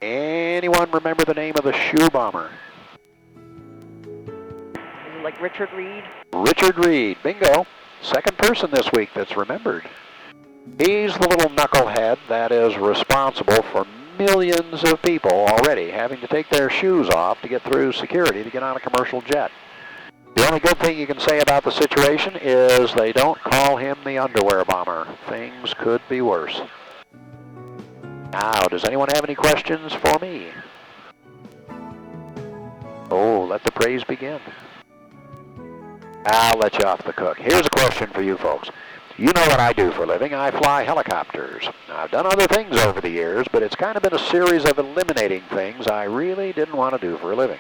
Anyone remember the name of the shoe bomber? Is it like Richard Reed? Richard Reed, bingo. Second person this week that's remembered. He's the little knucklehead that is responsible for millions of people already having to take their shoes off to get through security to get on a commercial jet. The only good thing you can say about the situation is they don't call him the underwear bomber. Things could be worse. Now, does anyone have any questions for me? Oh, let the praise begin. I'll let you off the hook. Here's a question for you folks. You know what I do for a living. I fly helicopters. Now, I've done other things over the years, but it's kind of been a series of eliminating things I really didn't want to do for a living.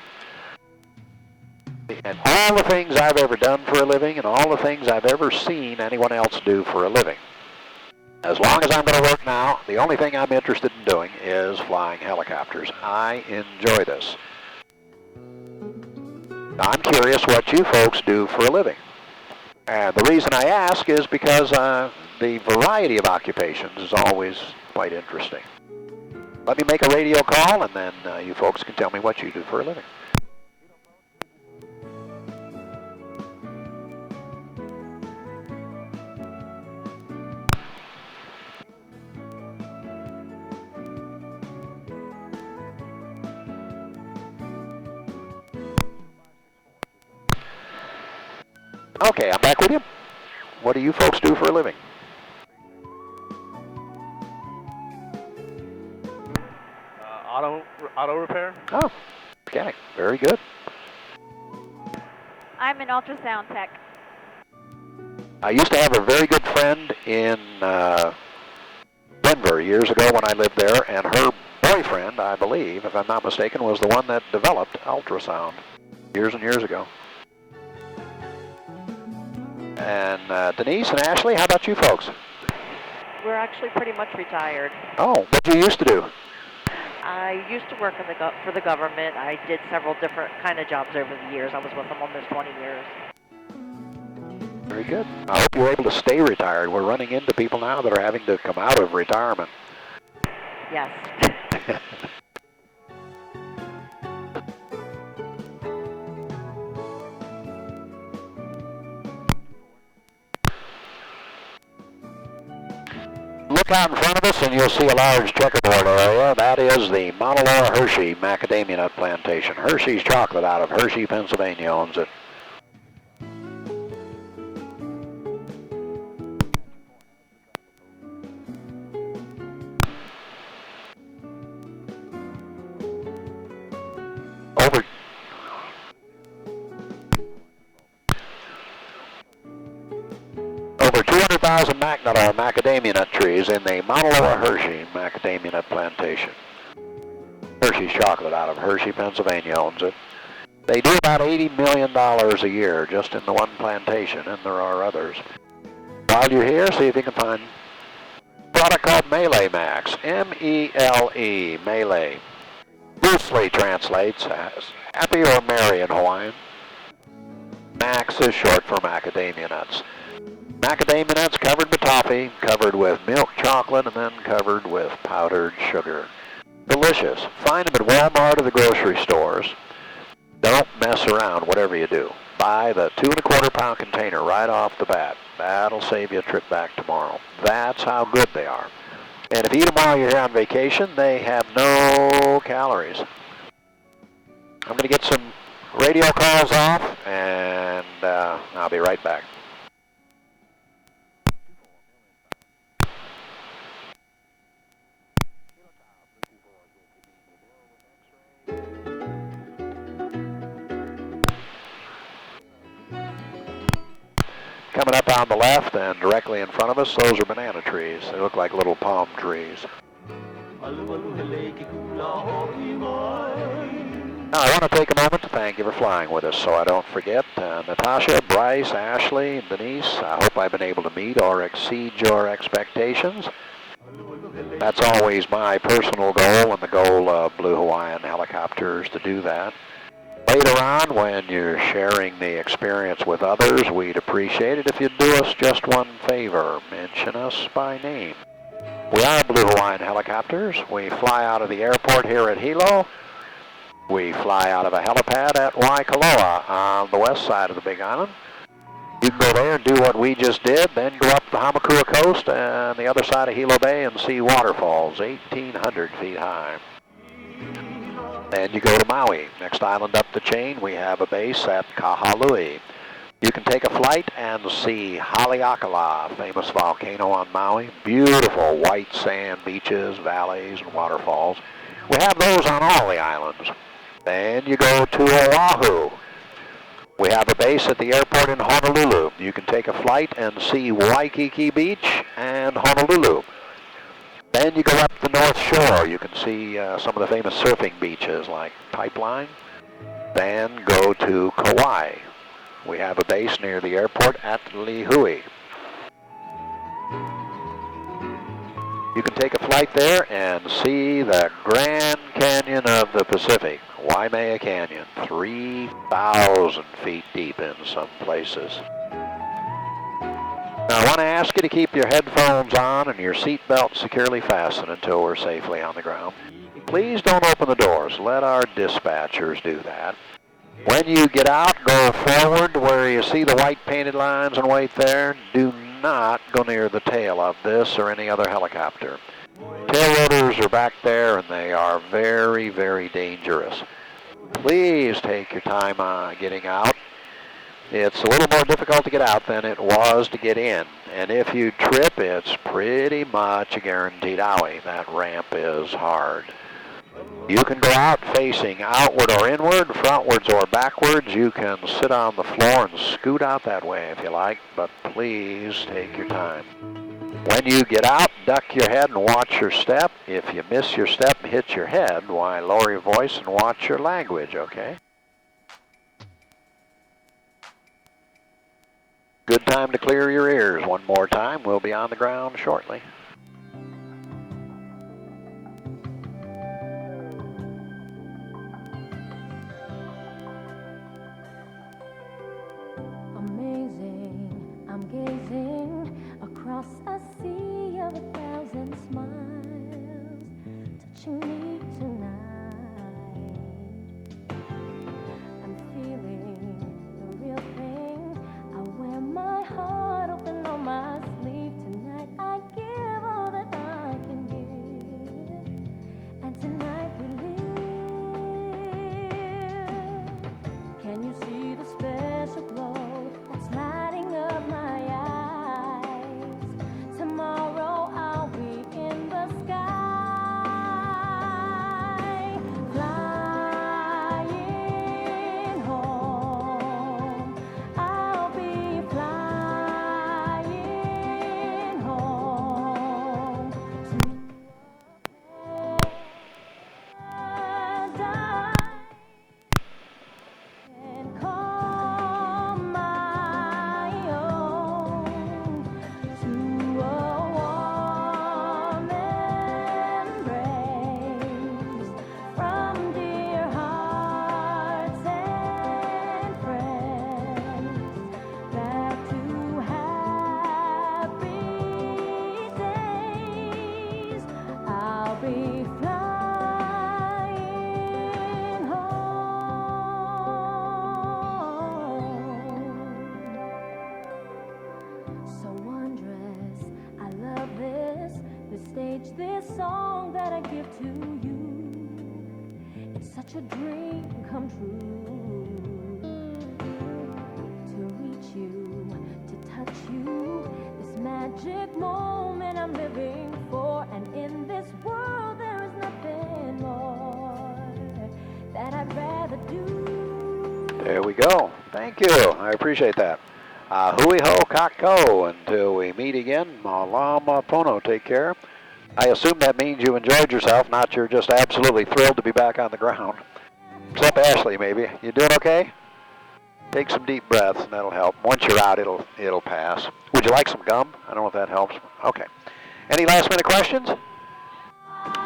And all the things I've ever done for a living and all the things I've ever seen anyone else do for a living. As long as I'm going to work now, the only thing I'm interested in doing is flying helicopters. I enjoy this. I'm curious what you folks do for a living. And the reason I ask is because the variety of occupations is always quite interesting. Let me make a radio call, and then you folks can tell me what you do for a living. Okay, I'm back with you. What do you folks do for a living? Auto repair. Oh, mechanic. Very good. I'm an ultrasound tech. I used to have a very good friend in Denver years ago when I lived there, and her boyfriend, I believe, if I'm not mistaken, was the one that developed ultrasound years and years ago. And Denise and Ashley, how about you folks? We're actually pretty much retired. Oh, what did you used to do? I used to work for the government. I did several different kind of jobs over the years. I was with them almost 20 years. Very good. I hope you're able to stay retired. We're running into people now that are having to come out of retirement. Yes. Look out in front of us and you'll see a large checkerboard area. That is the Mauna Loa Hershey macadamia nut plantation. Hershey's chocolate out of Hershey, Pennsylvania owns it. Over 200,000 macadamia nut trees in the Mauna Loa Hershey macadamia nut plantation. Hershey's chocolate out of Hershey, Pennsylvania owns it. They do about $80 million a year just in the one plantation, and there are others. While you're here, see if you can find a product called Melee Max, M-E-L-E, Melee. Loosely translates as happy or merry in Hawaiian. Max is short for macadamia nuts. Macadamia nuts covered with toffee, covered with milk chocolate, and then covered with powdered sugar. Delicious. Find them at Walmart or the grocery stores. Don't mess around, whatever you do. Buy the 2 1/4 pound container right off the bat. That'll save you a trip back tomorrow. That's how good they are. And if you eat them while you're here on vacation, they have no calories. I'm going to get some radio calls off, and I'll be right back. Coming up on the left and directly in front of us, those are banana trees. They look like little palm trees. Now, I want to take a moment to thank you for flying with us, so I don't forget. Natasha, Bryce, Ashley, and Denise, I hope I've been able to meet or exceed your expectations. That's always my personal goal and the goal of Blue Hawaiian Helicopters to do that. Later on, when you're sharing the experience with others, we'd appreciate it if you'd do us just one favor. Mention us by name. We are Blue Hawaiian helicopters. We fly out of the airport here at Hilo. We fly out of a helipad at Waikoloa on the west side of the Big Island. You can go there and do what we just did, then go up the Hamakua coast and the other side of Hilo Bay and see waterfalls 1,800 feet high. Then you go to Maui. Next island up the chain, we have a base at Kahului. You can take a flight and see Haleakala, famous volcano on Maui. Beautiful white sand beaches, valleys, and waterfalls. We have those on all the islands. Then you go to Oahu. We have a base at the airport in Honolulu. You can take a flight and see Waikiki Beach and Honolulu. Then you go up the North Shore. You can see some of the famous surfing beaches like Pipeline. Then go to Kauai. We have a base near the airport at Lihue. You can take a flight there and see the Grand Canyon of the Pacific, Waimea Canyon, 3,000 feet deep in some places. Now I want to ask you to keep your headphones on and your seatbelt securely fastened until we're safely on the ground. Please don't open the doors. Let our dispatchers do that. When you get out, go forward where you see the white painted lines and wait there. Do not go near the tail of this or any other helicopter. Tail rotors are back there and they are very, very dangerous. Please take your time getting out. It's a little more difficult to get out than it was to get in. And if you trip, it's pretty much a guaranteed owie. That ramp is hard. You can go out facing outward or inward, frontwards or backwards. You can sit on the floor and scoot out that way if you like, but please take your time. When you get out, duck your head and watch your step. If you miss your step and hit your head, why, lower your voice and watch your language, okay? Good time to clear your ears. One more time. We'll be on the ground shortly. Amazing, I'm gazing across a sea of 1,000 smiles, touching me tonight. I'm feeling the real thing. I wear my heart open on my sleeve tonight. I give all that I can give, and tonight we live. Can you see the special glow that's lighting up my eyes? Tomorrow I'll be in the sky, flying home. I'll be flying home to paradise. And call my own, to a warm embrace from dear hearts and friends, back to happy days. I'll be flying home. So wondrous, I love this stage, this song that I give to you. It's such a dream come true to reach you, to touch you. This magic moment I'm living for, and in this world there is nothing more that I'd rather do. There we go. Thank you. I appreciate that. Hui ho kako. Until we meet again, malama pono. Take care. I assume that means you enjoyed yourself, not you're just absolutely thrilled to be back on the ground. Except Ashley, maybe. You doing okay? Take some deep breaths, and that'll help. Once you're out, it'll pass. Would you like some gum? I don't know if that helps. Okay. Any last-minute questions?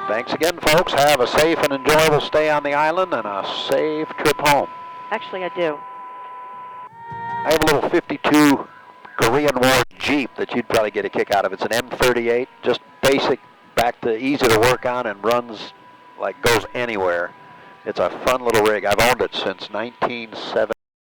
Thanks again, folks. Have a safe and enjoyable stay on the island and a safe trip home. Actually, I do. I have a little 52 Korean War Jeep that you'd probably get a kick out of. It's an M38, just basic back to easy to work on and runs like goes anywhere. It's a fun little rig. I've owned it since 1970.